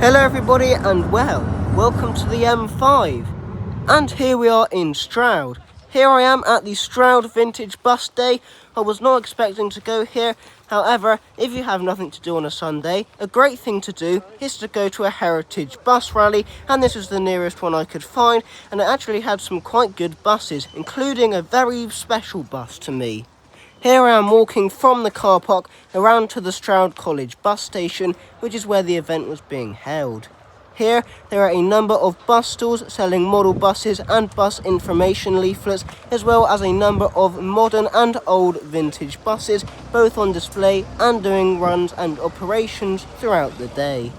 Hello everybody and welcome to the M5, and here we are in Stroud. Here I am at the Stroud Vintage Bus Day. I was not expecting to go here, however, if you have nothing to do on a Sunday, a great thing to do is to go to a heritage bus rally, and this is the nearest one I could find, and it actually had some quite good buses, including a very special bus to me. Here I am walking from the car park around to the Stroud College bus station, which is where the event was being held. Here there are a number of bus stalls selling model buses and bus information leaflets, as well as a number of modern and old vintage buses, both on display and doing runs and operations throughout the day.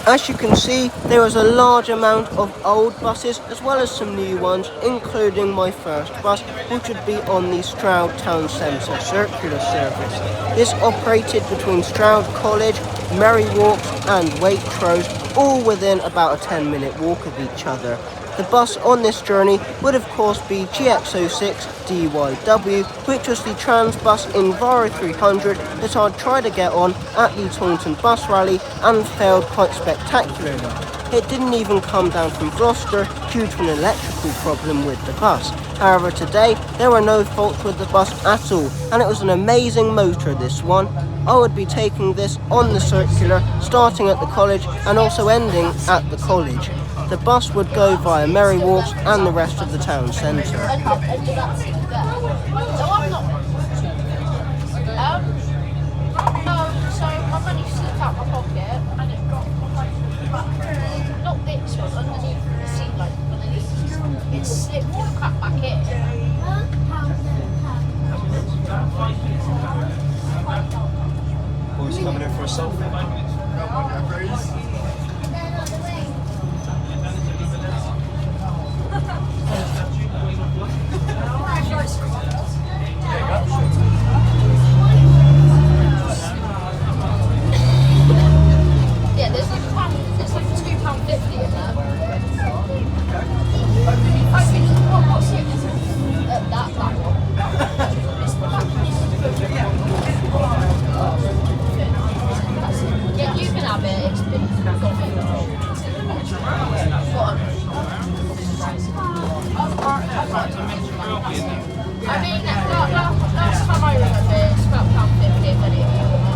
As you can see, there is a large amount of old buses as well as some new ones, including my first bus, which would be on the Stroud Town Centre circular service. This operated between Stroud College, Merry Walks and Waitrose, all within about a 10-minute walk of each other. The bus on this journey would of course be GX06DYW, which was the trans bus Enviro 300 that I'd tried to get on at the Taunton Bus Rally and failed quite spectacularly. It didn't even come down from Gloucester due to an electrical problem with the bus. However, today there were no faults with the bus at all, and it was an amazing motor, this one. I would be taking this on the circular, starting at the college and also ending at the college. The bus would go via Merry Walks and the rest of the town centre. Boys coming in for a selfie. Yeah, there's like £2.50 in there. I think what's it? That one. Yeah, you can have it. It's been I mean, last time I remember, it's about £1.50 if any of you want.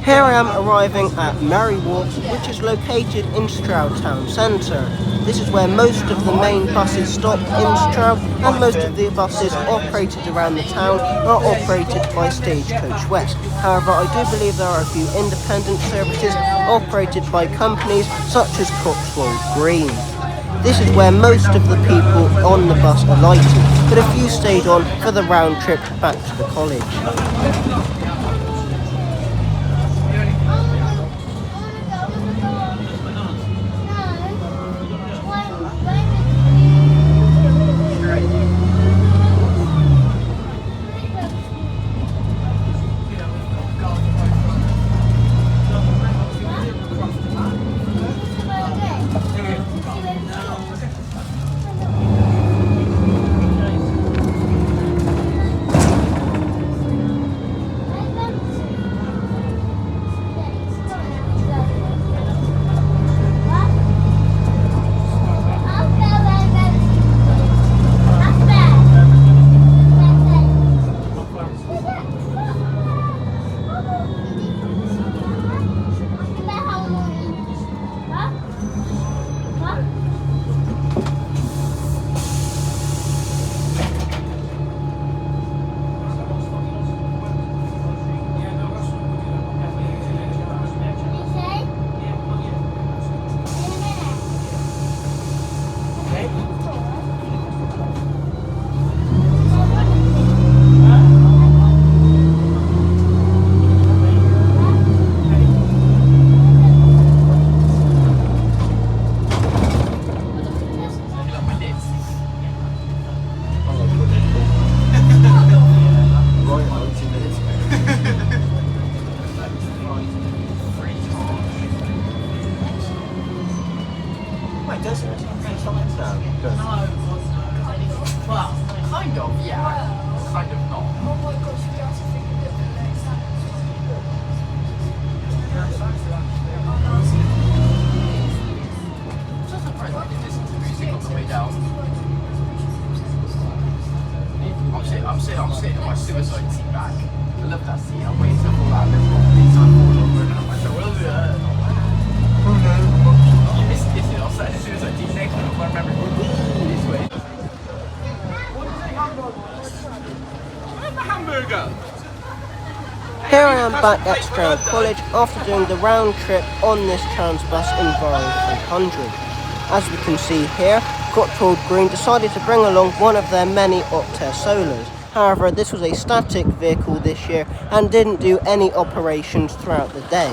Here I am arriving at Merry Walks, which is located in Stroud Town Centre. This is where most of the main buses stop in Stroud, and most of the buses operated around the town are operated by Stagecoach West. However, I do believe there are a few independent services operated by companies such as Cotswold Green. This is where most of the people on the bus alighted, but a few stayed on for the round trip back to the college. Kind of, yeah. Kind of not. Oh my gosh, we have to think a bit more. I'm so surprised I didn't listen to the music on the way down. I'm sitting on my suicide seat back. I love that seat. I'm waiting till all that little time fall over and I'm like, you missed this, I'll set a suicide seat next to me. I remember this way. Where's the hamburger? Here I am back at Stroud College after doing the round trip on this Transbus Enviro 300. As we can see here, Gotthold Green decided to bring along one of their many Optare Solars. However, this was a static vehicle this year and didn't do any operations throughout the day.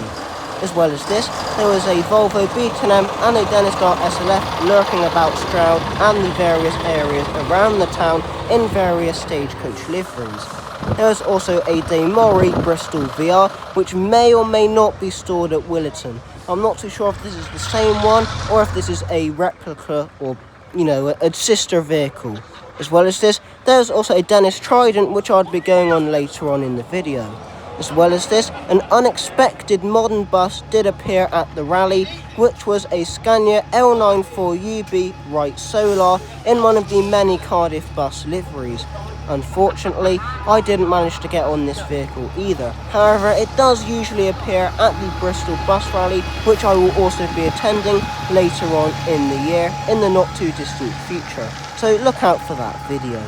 As well as this, there was a Volvo B10M and a Dennistar SLF lurking about Stroud and the various areas around the town in various stagecoach liveries. There was also a Demori Bristol VR, which may or may not be stored at Willerton. I'm not too sure if this is the same one or if this is a replica or, a sister vehicle. As well as this, there's also a Dennis Trident, which I'd be going on later on in the video. As well as this, an unexpected modern bus did appear at the rally, which was a Scania L94UB Wright Solar in one of the many Cardiff bus liveries. Unfortunately, I didn't manage to get on this vehicle either. However, it does usually appear at the Bristol Bus Rally, which I will also be attending later on in the year, in the not too distant future. So look out for that video.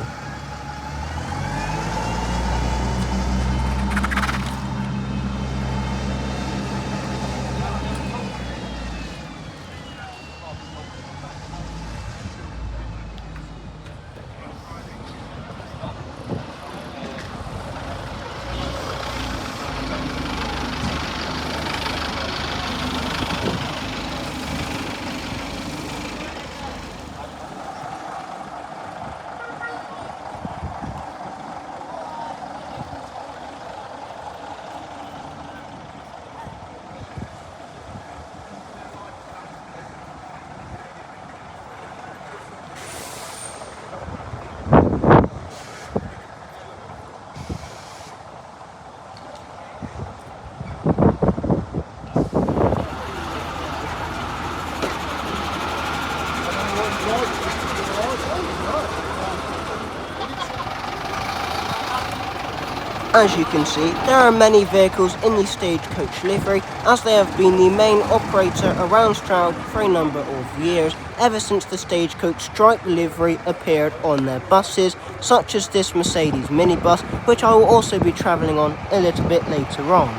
As you can see, there are many vehicles in the stagecoach livery, as they have been the main operator around Stroud for a number of years, ever since the stagecoach stripe livery appeared on their buses, such as this Mercedes minibus, which I will also be travelling on a little bit later on.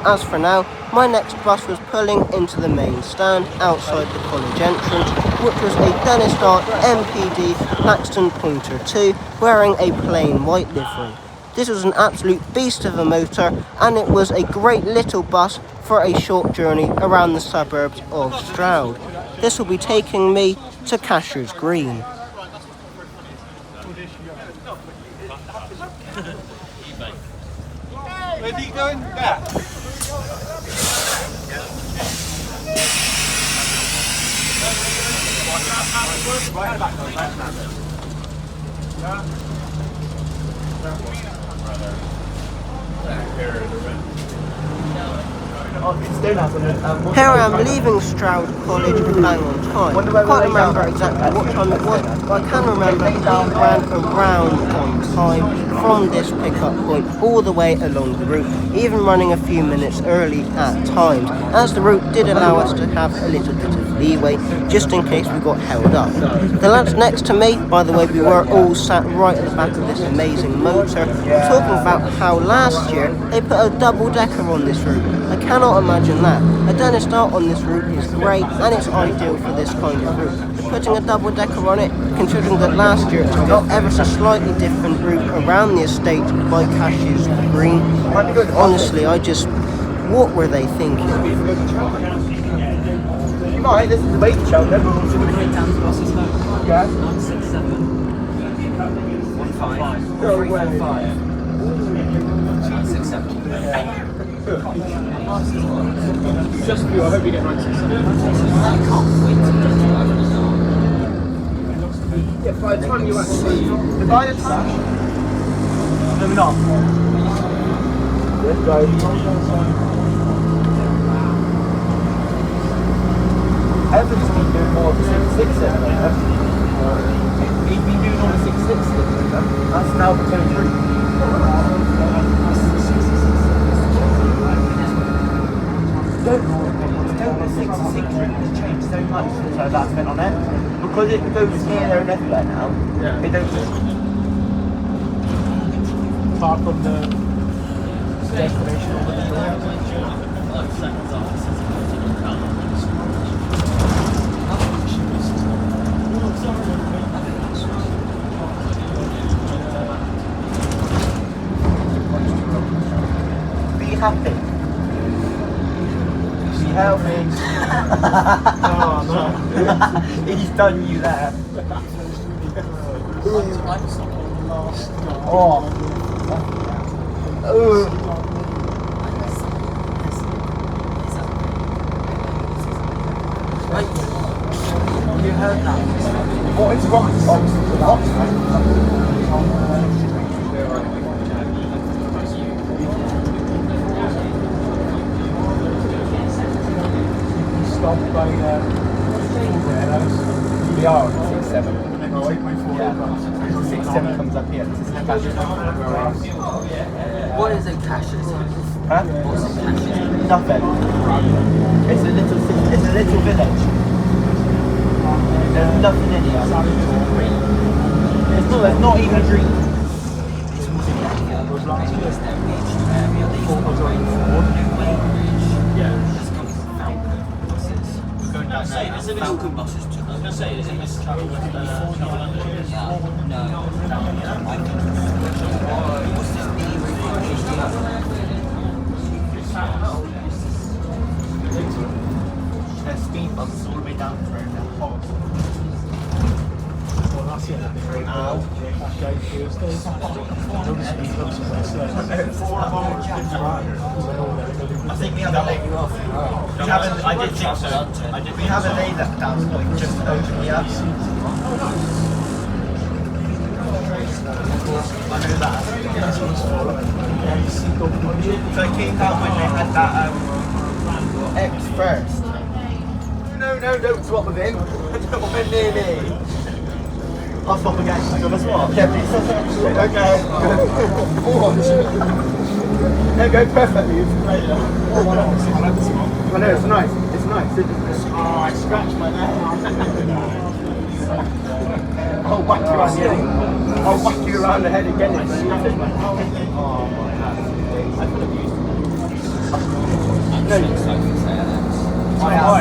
As for now, my next bus was pulling into the main stand outside the college entrance, which was a Dennistar MPD Paxton Pointer 2 wearing a plain white livery. This was an absolute beast of a motor, and it was a great little bus for a short journey around the suburbs of Stroud. This will be taking me to Casher's Green. Where's he going? Back. Here I am leaving Stroud College bang on time. I can't remember exactly what time it was, but I can remember we ran around on time from this pickup point all the way along the route, even running a few minutes early at times, as the route did allow us to have a little bit of leeway just in case we got held up. The lads next to me, by the way, we were all sat right at the back of this amazing motor, talking about how last year they put a double-decker on this route. I cannot imagine that. A Dennistar on this route is great and it's ideal for this kind of route. Putting a double-decker on it, considering that last year it took an ever so slightly different route around the estate by Cashews Green, honestly, what were they thinking? You might, this is the waiting shelter. Yeah. 'Just for you, I hope you get 967. I can't wait to Yeah, by the time you actually... By the time... No, we're not. Let's go. Evans been doing more of the 6-6 then, he's been doing all the 6-6 that's now the 23. Don't the 6-6 route has changed so much since I last went on it. Because it goes here, there and everywhere now, it don't just... Apart from the destination over the door. Be happy. Be healthy. Oh no. He's done you there. Oh. You heard that? What is wrong with Stop by we are on 6-7. Yeah. 6-7 comes up here. This is What is a Cassius? huh? What's a Cassius? Nothing. It's a little village. There's nothing in here. It's not even green. Falcon buses to them. No. What's this There's speed bumps all the way down through the hogs. Well, that's it. That day Thursday. I think we have a lay. I did think so. We have a lay that down point just over here. I know that. So I came down when they had that X first. No, don't swap with him. Don't want him near me. I'll swap again. Do you want to swap? Yeah, please. Okay. There go, perfectly. It's great. I know, it's nice. It's nice. Oh, I scratched my neck. I'll whack you around the head. I'll whack you around the head again. Oh my God. I could have used it. No,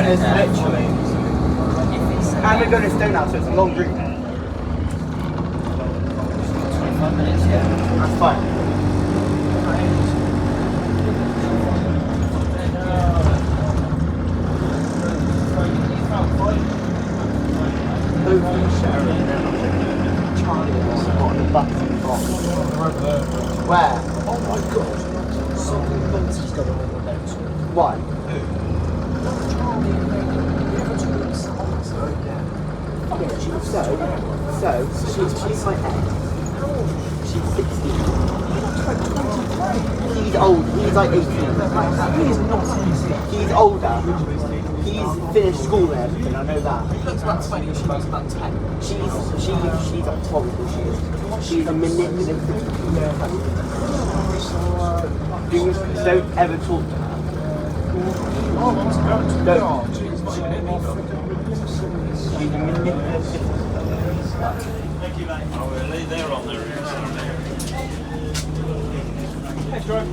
it's literally. And we're going to stone now, so it's a long route. 25 minutes, yeah. That's fine. Charlie was on the bus in front. Where? Oh my god. Something Bunty's going on the next one. Why? So she's my ex. She's 16. He's old. He's like 18. He's not easy. He's older. He's finished school and everything. I know that. He looks about 20, she looks about 10. She's like 12. She's a manipulative. Don't ever talk to her. Don't. She's a manipulative. Oh, really? They're on there. Hey, Joe.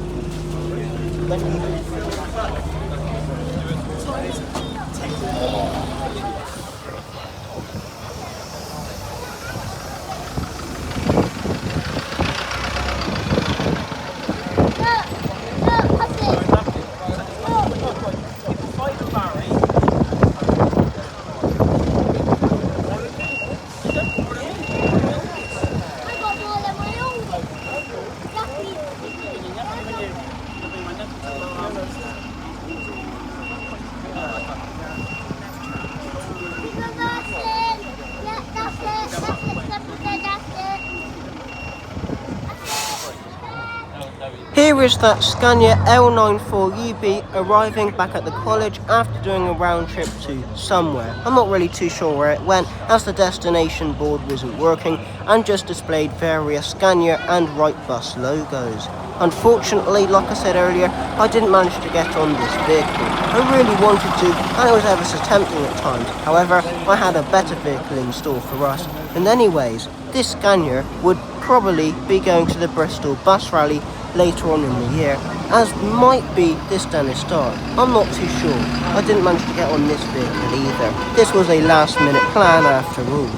Here is that Scania L94UB arriving back at the college after doing a round trip to somewhere. I'm not really too sure where it went, as the destination board wasn't working and just displayed various Scania and Wright Bus logos. Unfortunately, like I said earlier, I didn't manage to get on this vehicle. I really wanted to, and it was ever so tempting at times. However, I had a better vehicle in store for us. And anyways, this Scania would probably be going to the Bristol bus rally later on in the year, as might be this Dennis start. I'm not too sure. I didn't manage to get on this vehicle either. This was a last minute plan after all.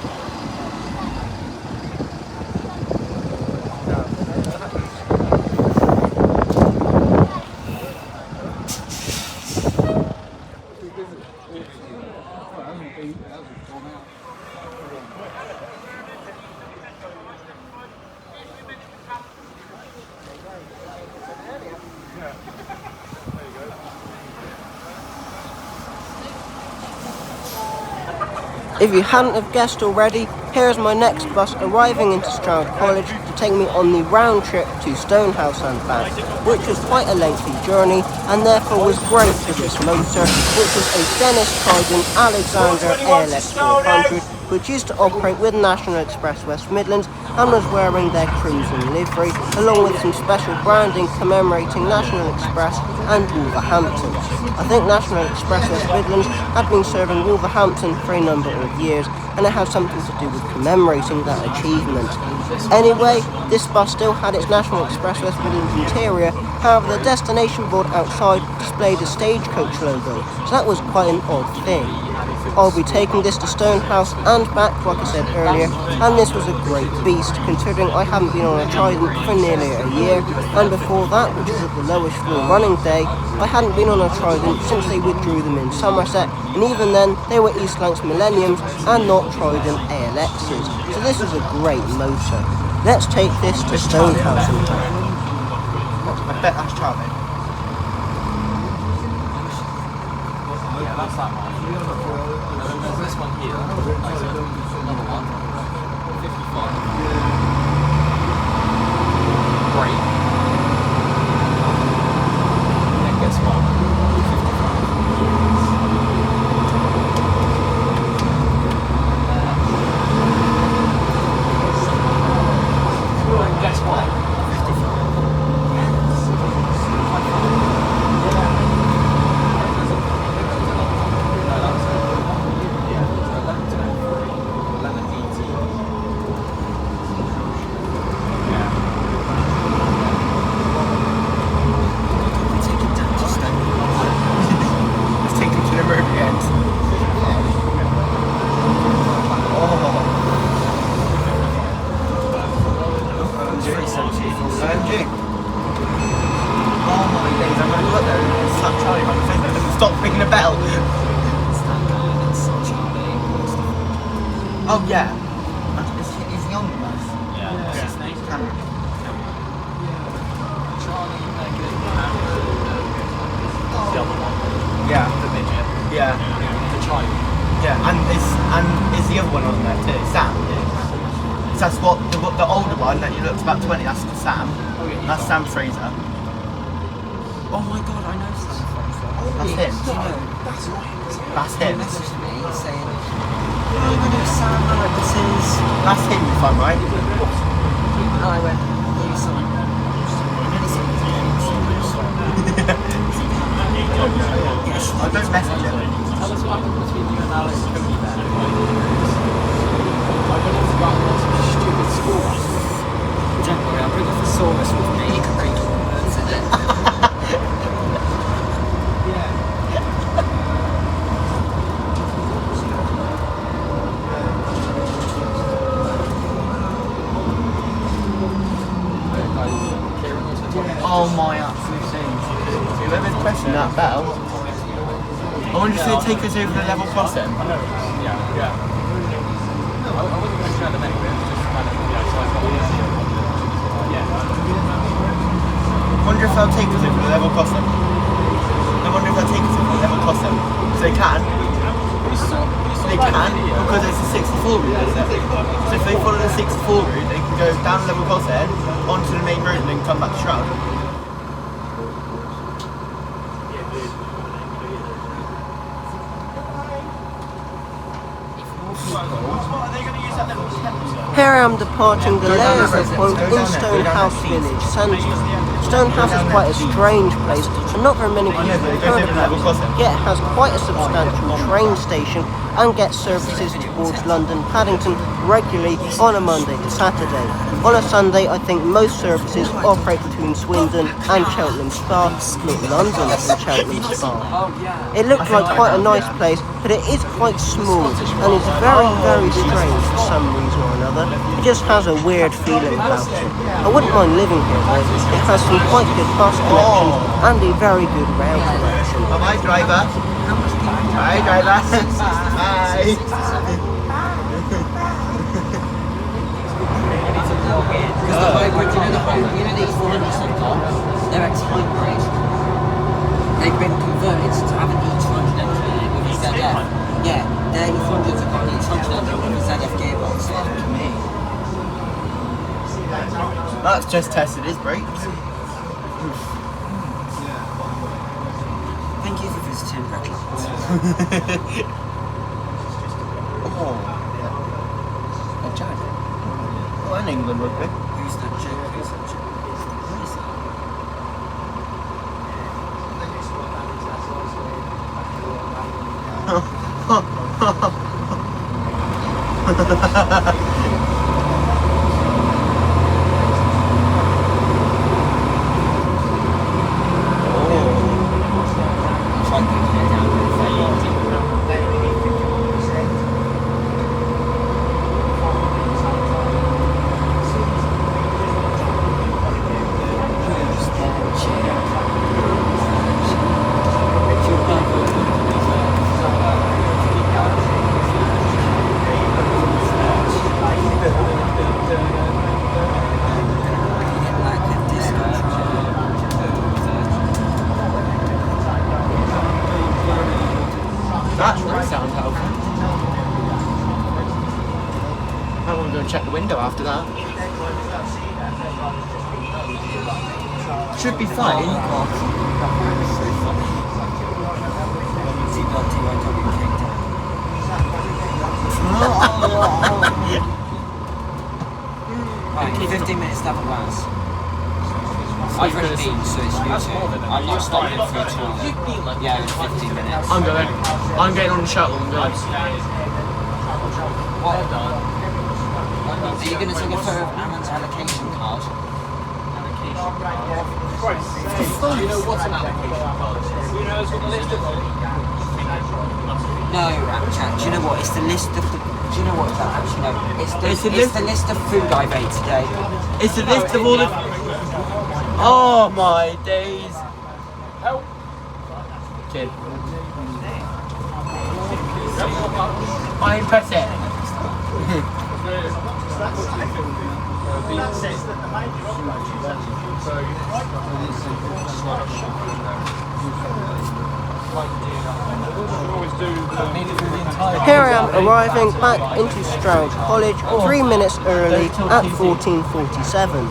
If you hadn't have guessed already, here's my next bus arriving into Stroud College to take me on the round trip to Stonehouse and back, which was quite a lengthy journey and therefore was great for this motor, which was a Dennis Trident Alexander ALX 400, which used to operate with National Express West Midlands and was wearing their crimson livery, along with some special branding commemorating National Express and Wolverhampton. I think National Express West Midlands had been serving Wolverhampton for a number of years, and it had something to do with commemorating that achievement. Anyway, this bus still had its National Express West Midlands interior, however the destination board outside displayed a stagecoach logo, so that was quite an odd thing. I'll be taking this to Stonehouse and back, like I said earlier, and this was a great beast, considering I haven't been on a Trident for nearly a year, and before that, which was at the lowest floor running day, I hadn't been on a Trident since they withdrew them in Somerset, and even then, they were East Lancs Millenniums and not Trident ALXs, so this was a great motor. Let's take this to Stonehouse and back. I bet that's charming. Yeah, that's that one. There's this one here. Another one. 55. Great. Then gets one. 55. Then gets one. Stop ringing a bell. Oh yeah. Is he on the bus? Yeah. What's his name? Cameron. Charlie, the other one. Yeah. The midget. Yeah. The child. Yeah. And is the other one on there too? Sam. So that's what the older one that you looked about 20. That's Sam. Oh, yeah, That's Sam Fraser. Oh my god, I know Sam Fraser. That's him. That's right. That's him. He messaged me saying, oh, my name's Sam, this is... That's him, if I'm right. And I went, you Sam. Yes. I don't message him. Tell us what happened between you and Alex Cody then. I went to go on some stupid school run. Don't worry, I'll bring a thesaurus with me. You can read all the words in it. Oh my absolute sins. Whoever's pressing that bell, I wonder if they take us over the level crossing. Yeah. I wasn't going to show them anyway, it was just kind of, so I thought, I wonder if they'll take us over the level crossing. I wonder if they'll take us over the level crossing. Because they can. They can, because it's a 64 route, isn't it? So if they follow the 64 route, they can go down the level crossing, onto the main road and then come back to Stroud. am departing the layover point in Stonehouse Village Centre. Stonehouse is quite a strange place and not very many people have heard about it, yet it has quite a substantial train station and gets services towards London Paddington regularly on a Monday to Saturday. On a Sunday, I think most services operate between Swindon and Cheltenham Spa, not London and Cheltenham Spa. It looks like quite a nice place, but it is quite small and is very, very strange for some reason or another. It just has a weird feeling about it. I wouldn't mind living here though. It has some quite good bus connections and a very good rail connection. Bye, driver. Bye, driver. Bye. Because the hybrid, you know these 400s they've got, they're ex-hybrid. They've been converted to have an E200 engine with a ZF. Yeah, their E400s have got an E200 engine with a ZF gearbox. That's just tested his brakes. Thank you for visiting Red Lights. A jag. Oh, in England rugby. Who's that chick? Who's that chick? Who is that? That would sound helpful. I want to go and check the window after that. Should be fine. Right, 15 minutes to have a glance. I've already been, so it's YouTube. I'm not stopping for a toilet. Yeah, it's 15 minutes. I'm going. I'm getting on the shuttle. I'm going. What? Are you going to take a photo of Amon's allocation card? Do you know what's an allocation card? Do you know what the list of No, do you know what? It's the list of the... Do you know what that actually? No, it's the list of food I've ate today. It's a list of all the... Oh my days. Help! Kid. I press it. Here I am arriving back into Stroud College 3 minutes early at 14:47.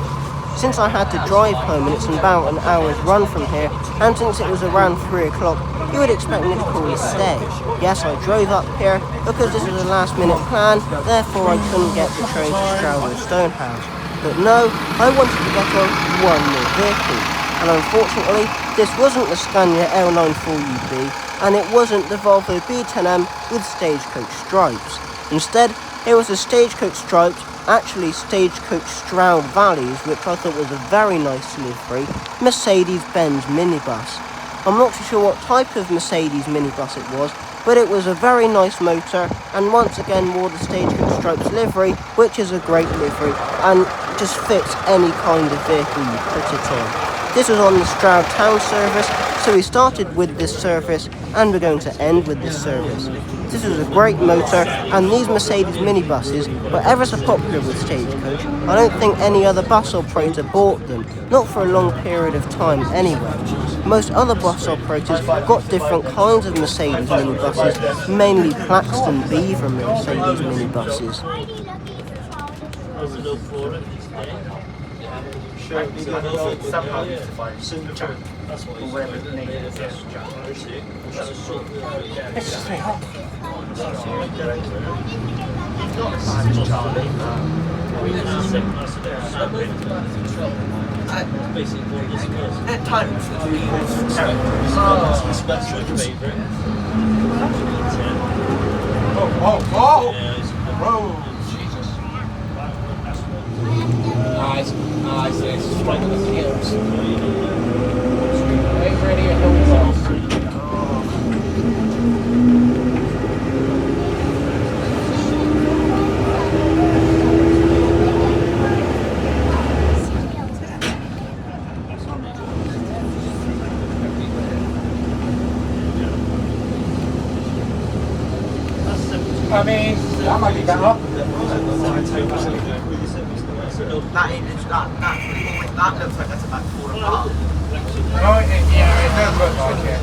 Since I had to drive home and it's about an hour's run from here, and since it was around 3 o'clock, you would expect me to call a stay. Yes, I drove up here because this was a last minute plan, therefore I couldn't get the train to Stroud or Stonehouse. But no, I wanted to get on one more vehicle, and unfortunately this wasn't the Scania L94UB, and it wasn't the Volvo B10M with stagecoach stripes. Instead, it was a stagecoach stripes, actually Stagecoach Stroud Valleys, which I thought was a very nice livery, Mercedes-Benz minibus. I'm not too sure what type of Mercedes minibus it was, but it was a very nice motor, and once again wore the Stagecoach Stripes livery, which is a great livery, and just fits any kind of vehicle you put it on. This was on the Stroud Town service, so we started with this service, and we're going to end with this service. This is a great motor, and these Mercedes minibuses were ever so popular with Stagecoach. I don't think any other bus operator bought them, not for a long period of time anyway. Most other bus operators got different kinds of Mercedes minibuses, mainly Plaxton Beaver Mercedes minibuses. Somehow used to find Jack, or whatever his name is. It's just very hot. Not as bad as Charlie. At times, Jesus. Nice, yes, straight to the heels. Over any hills off. I mean, that might be better. That looks like that's about to fall apart. Oh, yeah, it does look like it.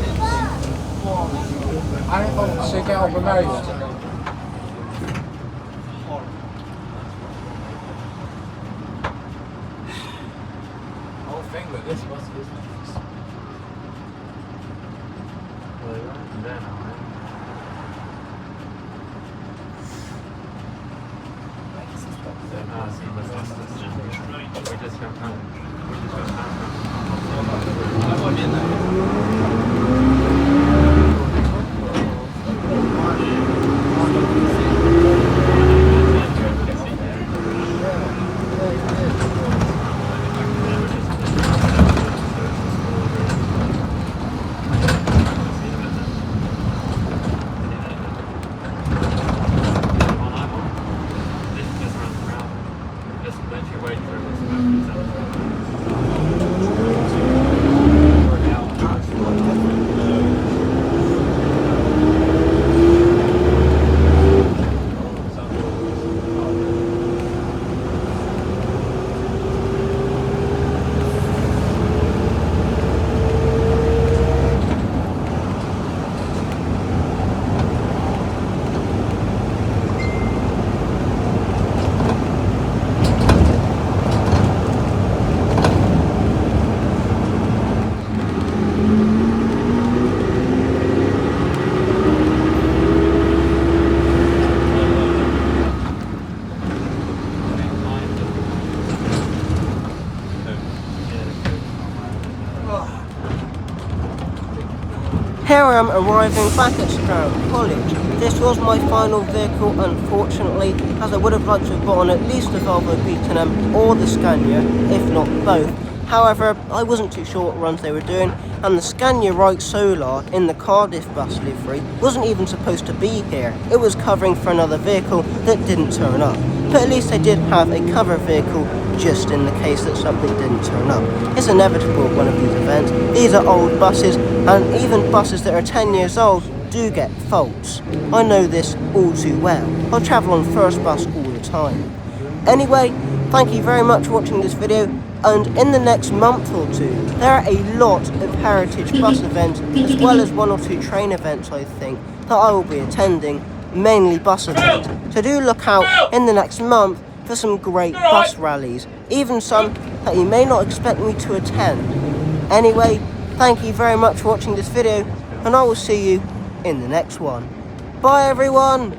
I don't know, so get off the nose. Whole thing with this bus is nice. Well, you're right there now, right? Here I am arriving back at Stroud College. This was my final vehicle, unfortunately, as I would have liked to have gotten at least the Volvo B10M or the Scania, if not both. However, I wasn't too sure what runs they were doing, and the Scania Right Solar in the Cardiff bus livery wasn't even supposed to be here. It was covering for another vehicle that didn't turn up. But at least they did have a cover vehicle just in the case that something didn't turn up. It's inevitable at one of these events. These are old buses, and even buses that are 10 years old do get faults. I know this all too well. I travel on first bus all the time. Anyway, thank you very much for watching this video, and in the next month or two, there are a lot of heritage bus events, as well as 1 or 2 train events, I think, that I will be attending, mainly bus events. So do look out in the next month for some great bus rallies, even some that you may not expect me to attend. Anyway, thank you very much for watching this video, and I will see you in the next one. Bye everyone!